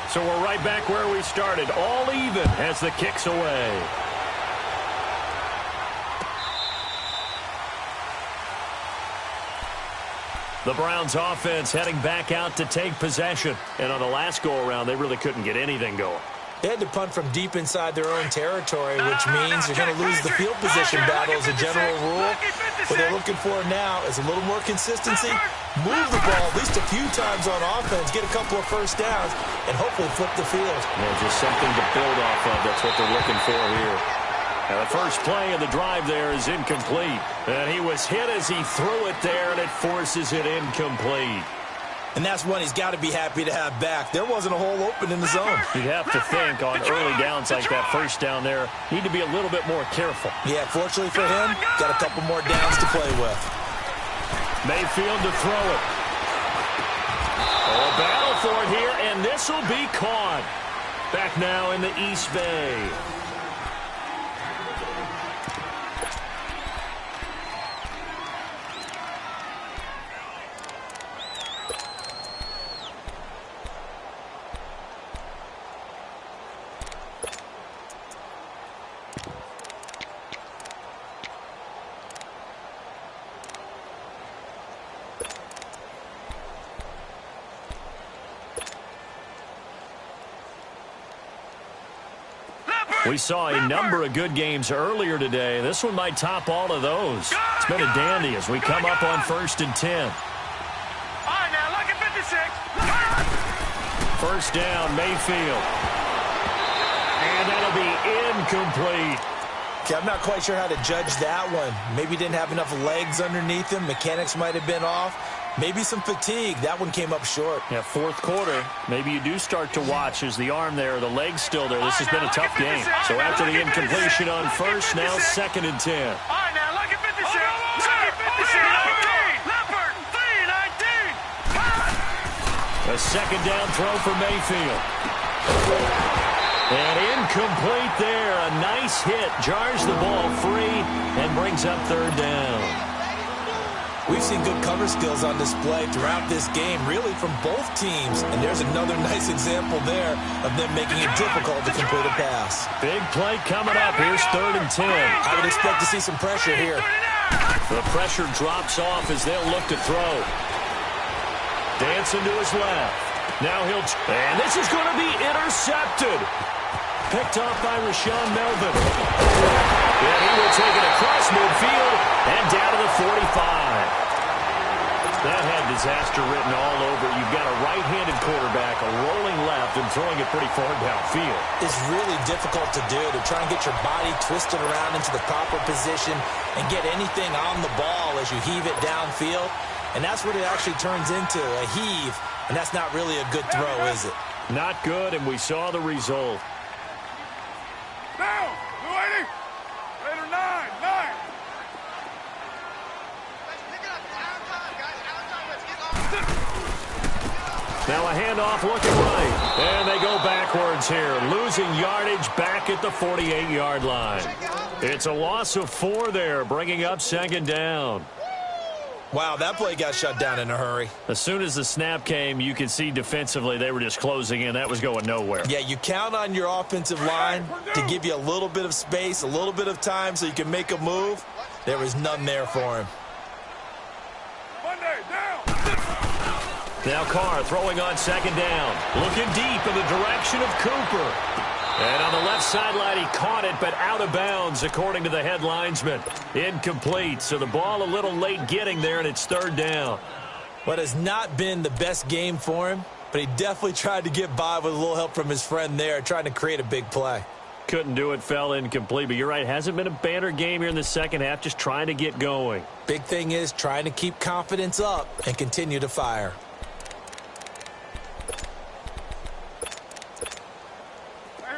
So we're right back where we started, all even as the kick's away. The Browns offense heading back out to take possession. And on the last go-around, they really couldn't get anything going. They had to punt from deep inside their own territory, which means you're going to lose the field position battle as a general rule. What they're looking for now is a little more consistency, move the ball at least a few times on offense, get a couple of first downs, and hopefully flip the field. Yeah, just something to build off of. That's what they're looking for here. And the first play of the drive there is incomplete. And he was hit as he threw it there, and it forces it incomplete. And that's one he's got to be happy to have back. There wasn't a hole open in the zone. You'd have to think on early downs like that first down there, need to be a little bit more careful. Yeah, fortunately for him, got a couple more downs to play with. Mayfield to throw it. Oh, a battle for it here, and this will be caught. Back now in the East Bay. We saw a number of good games earlier today. This one might top all of those. It's been a dandy as we come up on 1st and 10. All right, now, look at 56. First down, Mayfield. And that'll be incomplete. Okay, I'm not quite sure how to judge that one. Maybe didn't have enough legs underneath him. Mechanics might have been off. Maybe some fatigue. That one came up short. Yeah, fourth quarter. Maybe you do start to watch as the arm there, the leg's still there. This has been a tough game. So after the incompletion on first, now 2nd and 10. All right, now, look at 56. Look at 56. Leopard, 3-19. A second down throw for Mayfield. And incomplete there. A nice hit. Jars the ball free and brings up third down. We've seen good cover skills on display throughout this game, really from both teams. And there's another nice example there of them making it difficult to complete a pass. Big play coming up. Here's 3rd and 10. I would expect to see some pressure here. The pressure drops off as they'll look to throw. Dancing to his left. Now and this is going to be intercepted. Picked off by Rashawn Melvin. And he will take it across midfield and down to the 45. That had disaster written all over. You've got a right-handed quarterback, a rolling left, and throwing it pretty far downfield. It's really difficult to do, to try and get your body twisted around into the proper position and get anything on the ball as you heave it downfield. And that's what it actually turns into, a heave. And that's not really a good throw, is it? Not good, and we saw the result. Now, Blue 80. Raider 9. Now a handoff looking right. And they go backwards here. Losing yardage back at the 48-yard line. It's a loss of 4 there, bringing up 2nd down. Wow, that play got shut down in a hurry. As soon as the snap came, you could see defensively they were just closing in. That was going nowhere. Yeah, you count on your offensive line to give you a little bit of space, a little bit of time so you can make a move. There was none there for him. Now Carr throwing on 2nd down. Looking deep in the direction of Cooper. And on the left sideline, he caught it, but out of bounds, according to the head linesman. Incomplete, so the ball a little late getting there, and it's 3rd down. What has not been the best game for him, but he definitely tried to get by with a little help from his friend there, trying to create a big play. Couldn't do it, fell incomplete, but you're right, hasn't been a banner game here in the second half, just trying to get going. Big thing is trying to keep confidence up and continue to fire.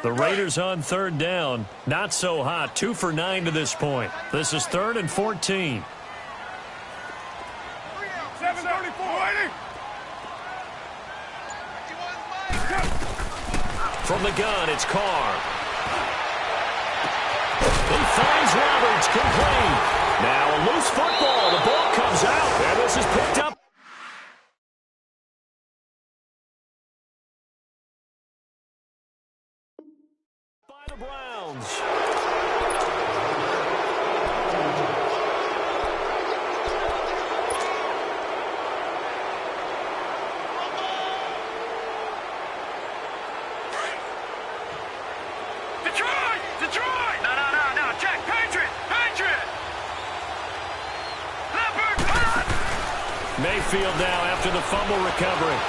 The Raiders on 3rd down. Not so hot. 2 for 9 to this point. This is 3rd and 14. 734. From the gun, it's Carr. He finds Roberts, complete. Now a loose football. The ball comes out, and this is picked up. By the Browns. Detroit! No. Check. Patriot! Leopard! Mayfield now after the fumble recovery.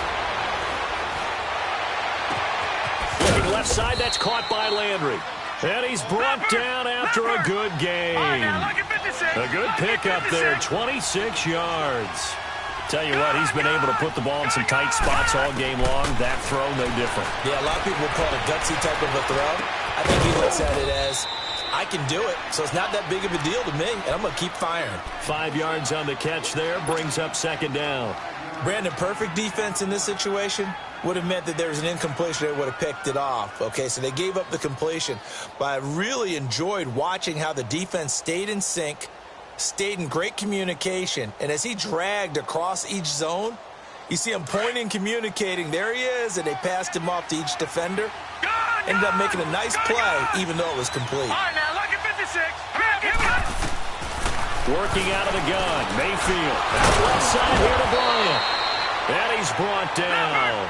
Looking left side, that's caught by Landry. And he's brought down after a good game. A good pickup there, 26 yards. Tell you what, he's been able to put the ball in some tight spots all game long. That throw, no different. Yeah, a lot of people call it a gutsy type of a throw. I think he looks at it as, I can do it, so it's not that big of a deal to me, and I'm going to keep firing. 5 yards on the catch there, brings up 2nd down. Brandon, perfect defense in this situation would have meant that there was an incompletion. They would have picked it off. Okay, so they gave up the completion. But I really enjoyed watching how the defense stayed in sync, stayed in great communication, and as he dragged across each zone, you see him pointing, communicating. There he is, and they passed him off to each defender. Ended up making a nice play, even though it was complete. All right, now, look at 56. Working out of the gun, Mayfield. Out left side here to Bryant. And he's brought down.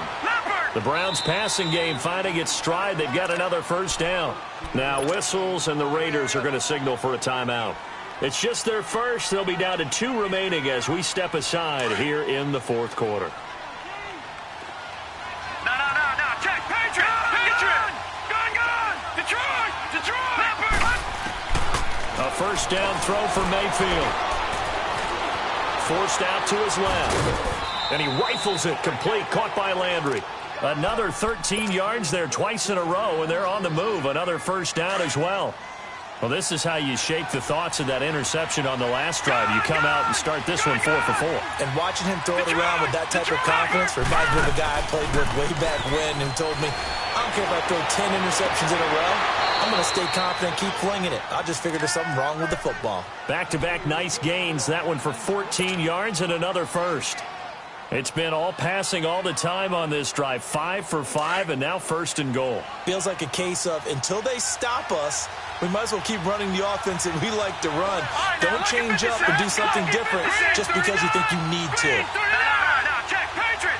The Browns passing game finding its stride. They've got another 1st down. Now whistles, and the Raiders are going to signal for a timeout. It's just their first. They'll be down to 2 remaining as we step aside here in the 4th quarter. No. Check. Patriot. Gun. Detroit. Leopard. A 1st down throw for Mayfield. Forced out to his left. And he rifles it complete, caught by Landry. Another 13 yards there twice in a row, and they're on the move. Another 1st down as well. Well, this is how you shake the thoughts of that interception on the last drive. You come out and start this one 4 for 4. And watching him throw it around with that type of confidence reminds me of a guy I played with way back when who told me, I'm don't care if I throw 10 interceptions in a row. I'm going to stay confident, keep flinging it. I just figured there's something wrong with the football. Back-to-back nice gains. That one for 14 yards and another first. It's been all passing all the time on this drive. 5 for 5, and now first and goal. Feels like a case of until they stop us, we might as well keep running the offense that we like to run. Don't change up and do something different just because you think you need to. Now, check. Patriot.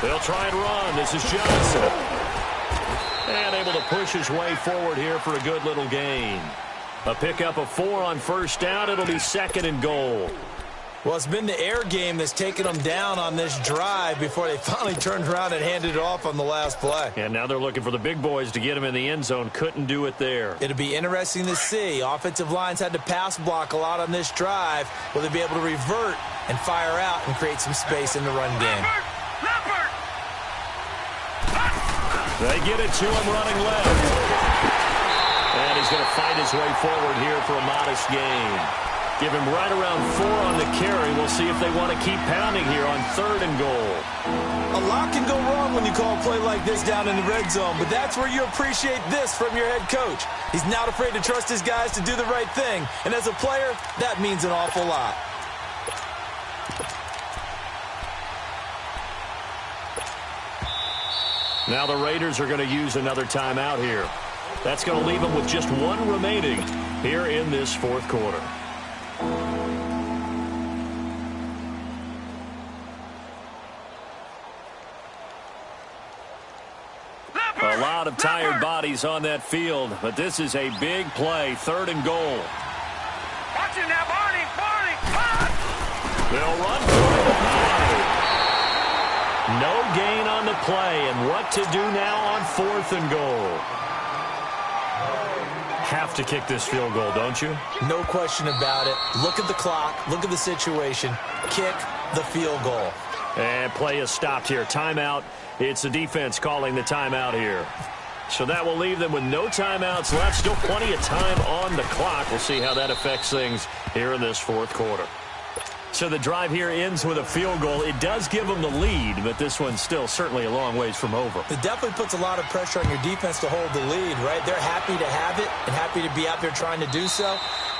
They'll try and run. This is Johnson. And able to push his way forward here for a good little gain. A pickup of 4 on first down. It'll be second and goal. Well, it's been the air game that's taken them down on this drive before they finally turned around and handed it off on the last play. And now they're looking for the big boys to get him in the end zone. Couldn't do it there. It'll be interesting to see. Offensive lines had to pass block a lot on this drive. Will they be able to revert and fire out and create some space in the run game? They get it to him running left. And he's going to fight his way forward here for a modest gain. Give him right around 4 on the carry. We'll see if they want to keep pounding here on third and goal. A lot can go wrong when you call a play like this down in the red zone, but that's where you appreciate this from your head coach. He's not afraid to trust his guys to do the right thing, and as a player, that means an awful lot. Now the Raiders are going to use another timeout here. That's going to leave them with just 1 remaining here in this fourth quarter. A lot of tired bodies on that field, but this is a big play, third and goal. Watch it now, Barney. They'll run for it high. No gain on the play, and what to do now on fourth and goal? Have to kick this field goal, don't you? No question about it. Look at the clock. Look at the situation. Kick the field goal. And play is stopped here. Timeout. It's the defense calling the timeout here. So that will leave them with no timeouts left. Still plenty of time on the clock. We'll see how that affects things here in this fourth quarter. So the drive here ends with a field goal. It does give them the lead, but this one's still certainly a long ways from over. It definitely puts a lot of pressure on your defense to hold the lead, right? They're happy to have it and happy to be out there trying to do so.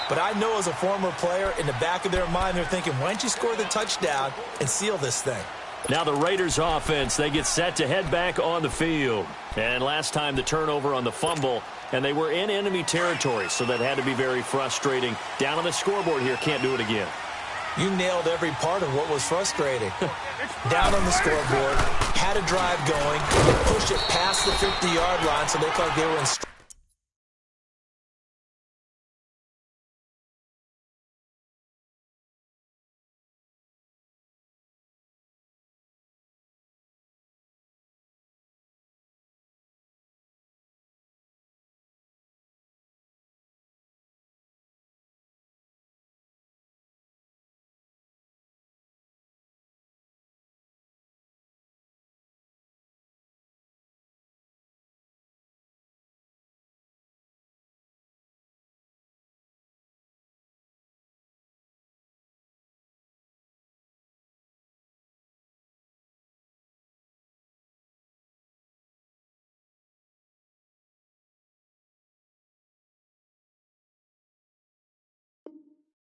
But I know as a former player, in the back of their mind, they're thinking, why don't you score the touchdown and seal this thing? Now the Raiders offense, they get set to head back on the field. And last time the turnover on the fumble, and they were in enemy territory, so that had to be very frustrating. Down on the scoreboard here, can't do it again. You nailed every part of what was frustrating. Down on the scoreboard, had a drive going, pushed it past the 50-yard line, so they looked like they were in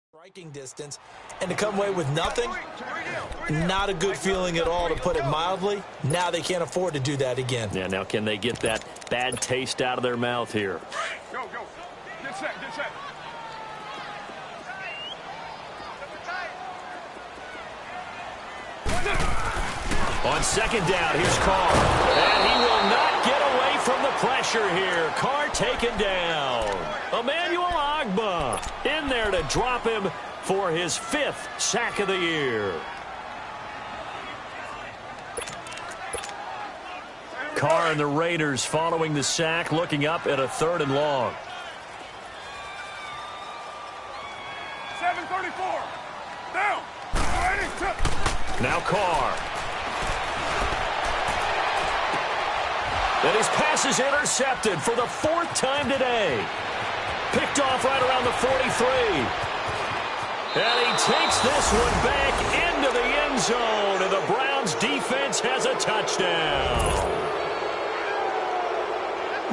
striking distance, and to come away with nothing, not a good feeling at all, to put it mildly. Now they can't afford to do that again. Yeah, now can they get that bad taste out of their mouth here? Go. Get set. On second down, here's Carr. And he will not get away from the pressure here. Carr taken down. Emmanuel Ogbah in there to drop him for his 5th sack of the year. Carr and the Raiders following the sack, looking up at a 3rd and long. 7:34. Down. Now Carr. And his pass is intercepted for the 4th time today. Picked off right around the 43. And he takes this one back in into the end zone, and the Browns defense has a touchdown.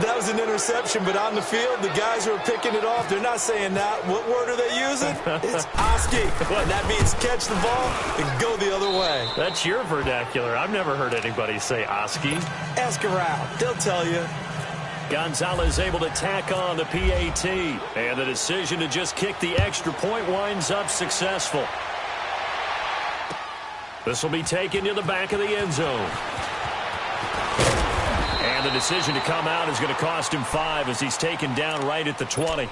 That was an interception, but on the field, the guys who are picking it off, they're not saying that. What word are they using? It's Oski. And that means catch the ball and go the other way. That's your vernacular. I've never heard anybody say Oski. Ask around. They'll tell you. Gonzalez able to tack on the PAT. And the decision to just kick the extra point winds up successful. This will be taken to the back of the end zone. And the decision to come out is going to cost him 5 as he's taken down right at the 20.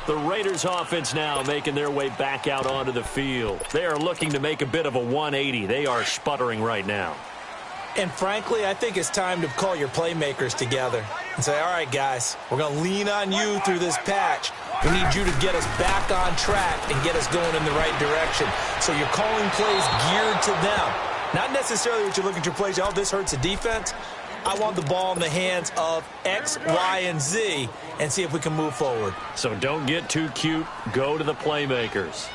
The Raiders offense now making their way back out onto the field. They are looking to make a bit of a 180. They are sputtering right now. And frankly, I think it's time to call your playmakers together and say, all right, guys, we're going to lean on you through this patch. We need you to get us back on track and get us going in the right direction. So you're calling plays geared to them. Not necessarily what you look at your plays, oh, this hurts the defense. I want the ball in the hands of X, Y, and Z and see if we can move forward. So don't get too cute. Go to the playmakers.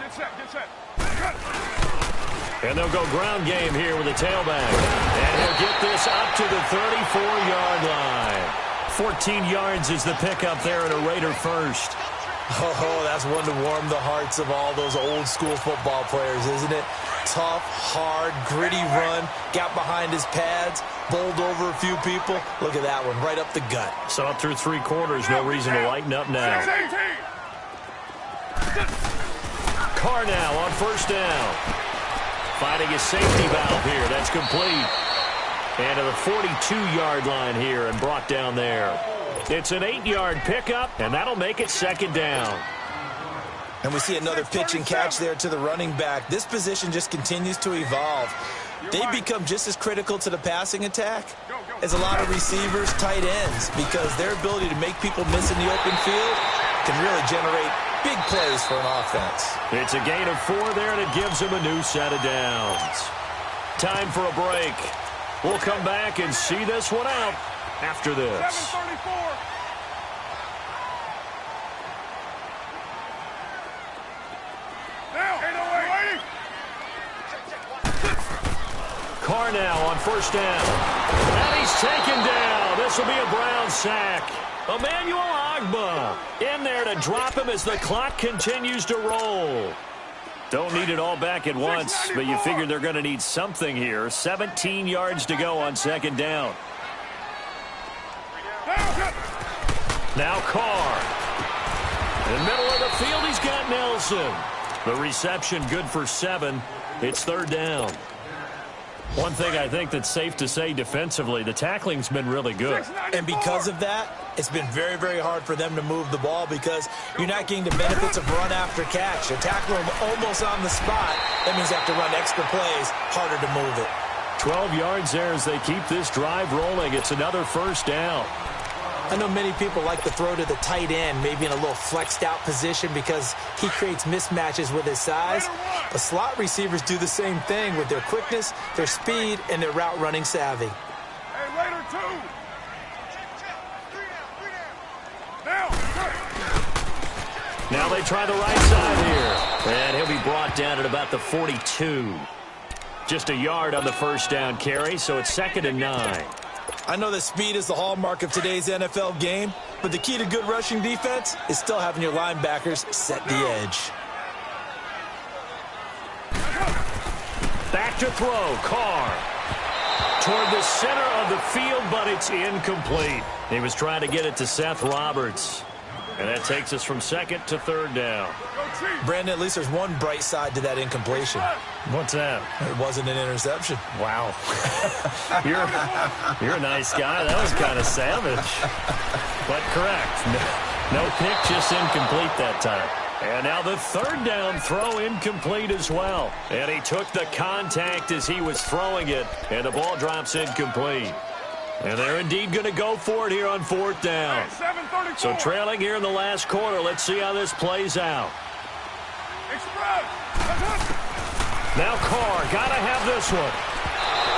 Get set, get set. And they'll go ground game here with a tailback. And he'll get this up to the 34-yard line. 14 yards is the pickup there at a Raider first. Oh, that's one to warm the hearts of all those old-school football players, isn't it? Tough, hard, gritty run, got behind his pads, bowled over a few people. Look at that one, right up the gut. So up through 3 quarters, no reason to lighten up now. Carr now on first down. Finding a safety valve here. That's complete. And to the 42-yard line here and brought down there. It's an 8-yard pickup, and that'll make it second down. And we see another pitch and catch there to the running back. This position just continues to evolve. They become just as critical to the passing attack as a lot of receivers, tight ends, because their ability to make people miss in the open field can really generate big plays for an offense. It's a gain of 4 there, and it gives them a new set of downs. Time for a break. We'll come back and see this one out after this. 7:34. Carr now on first down. And he's taken down. This will be a Brown sack. Emmanuel Ogbah in there to drop him as the clock continues to roll. Don't need it all back at once, but you figure they're going to need something here. 17 yards to go on second down. Now Carr. In the middle of the field, he's got Nelson. The reception good for 7. It's third down. One thing I think that's safe to say defensively, the tackling's been really good. And because of that, it's been very, very hard for them to move the ball because you're not getting the benefits of run after catch. You're tackling them almost on the spot. That means you have to run extra plays, harder to move it. 12 yards there as they keep this drive rolling. It's another first down. I know many people like to throw to the tight end, maybe in a little flexed out position because he creates mismatches with his size. But slot receivers do the same thing with their quickness, their speed, and their route running savvy. Hey, Raider 2. Now they try the right side here. And he'll be brought down at about the 42. Just a yard on the first down carry, so it's 2nd and 9. I know that speed is the hallmark of today's NFL game, but the key to good rushing defense is still having your linebackers set the edge. Back to throw, Carr. Toward the center of the field, but it's incomplete. He was trying to get it to Seth Roberts. And that takes us from 2nd to 3rd down. Brandon, at least there's one bright side to that incompletion. What's that? It wasn't an interception. Wow. You're a nice guy. That was kind of savage. But correct. No pick, just incomplete that time. And now the 3rd down throw incomplete as well. And he took the contact as he was throwing it. And the ball drops incomplete. And they're indeed going to go for it here on 4th down. So trailing here in the last quarter. Let's see how this plays out. Now Carr, got to have this one.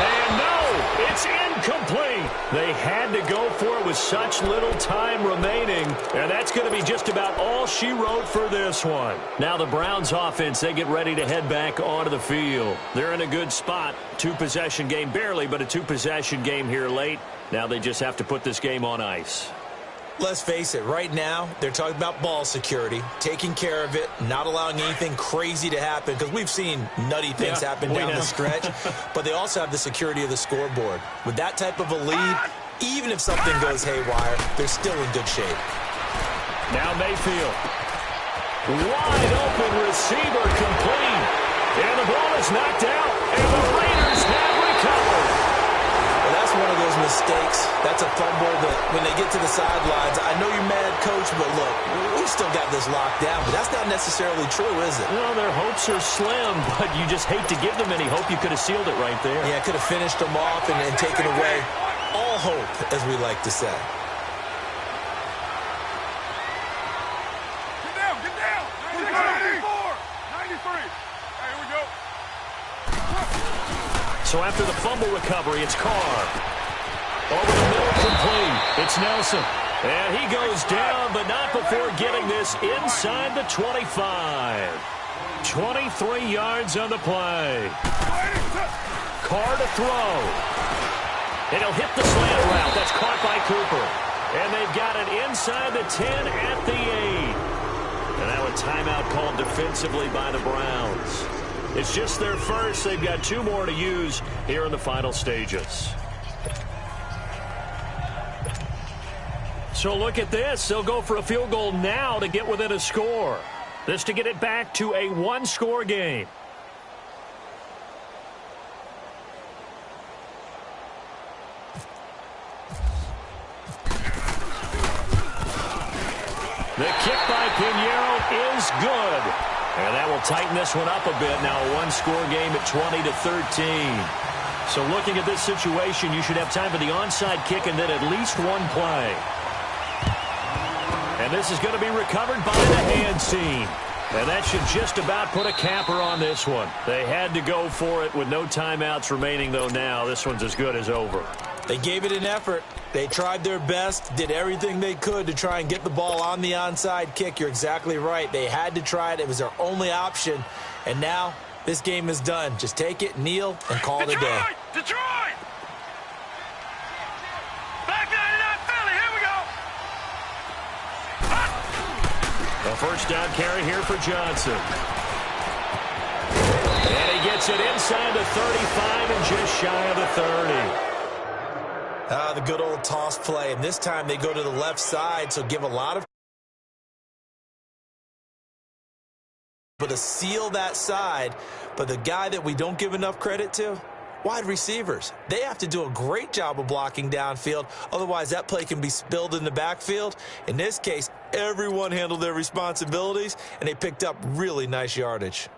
And no, it's incomplete. They had to go for it with such little time remaining, and that's going to be just about all she wrote for this one. Now the Browns offense, they get ready to head back onto the field. They're in a good spot. Two-possession game, barely, but a two-possession game here late. Now they just have to put this game on ice. Let's face it, right now, they're talking about ball security, taking care of it, not allowing anything crazy to happen, because we've seen nutty things happen down the stretch, but they also have the security of the scoreboard. With that type of a lead, even if something goes haywire, they're still in good shape. Now Mayfield. Wide open receiver complete. And the ball is knocked out, and the Raiders have recovered. Well, that's one of those mistakes. That's a fumble that when they get to the sidelines, I know you're mad, Coach, but look, we still got this locked down. But that's not necessarily true, is it? Well, their hopes are slim, but you just hate to give them any hope. You could have sealed it right there. Yeah, could have finished them off and taken away all hope, as we like to say. Get down, get down. 94, 93. Hey, here we go. So after the fumble recovery, it's Carr. Over the middle, complete. It's Nelson. And he goes down, but not before getting this inside the 25. 23 yards on the play. Carr to throw. And he'll hit the slant route. That's caught by Cooper. And they've got it inside the 10 at the 8. And now a timeout called defensively by the Browns. It's just their first. They've got 2 more to use here in the final stages. So look at this. They'll go for a field goal now to get within a score. This to get it back to a 1-score game. The kick by Pinheiro is good. And that will tighten this one up a bit. Now a 1-score game at 20-13. So looking at this situation, you should have time for the onside kick and then at least one play. And this is going to be recovered by the hand scene. And that should just about put a capper on this one. They had to go for it with no timeouts remaining, though now this one's as good as over. They gave it an effort. They tried their best, did everything they could to try and get the ball on the onside kick. You're exactly right. They had to try it. It was their only option. And now this game is done. Just take it, kneel, and call it a day. Detroit! Back 99 Philly, here we go! A first down carry here for Johnson. And he gets it inside the 35 and just shy of the 30. The good old toss play, and this time they go to the left side, so give a lot of to seal that side. But the guy that we don't give enough credit to, wide receivers. They have to do a great job of blocking downfield, otherwise that play can be spilled in the backfield. In this case, everyone handled their responsibilities, and they picked up really nice yardage.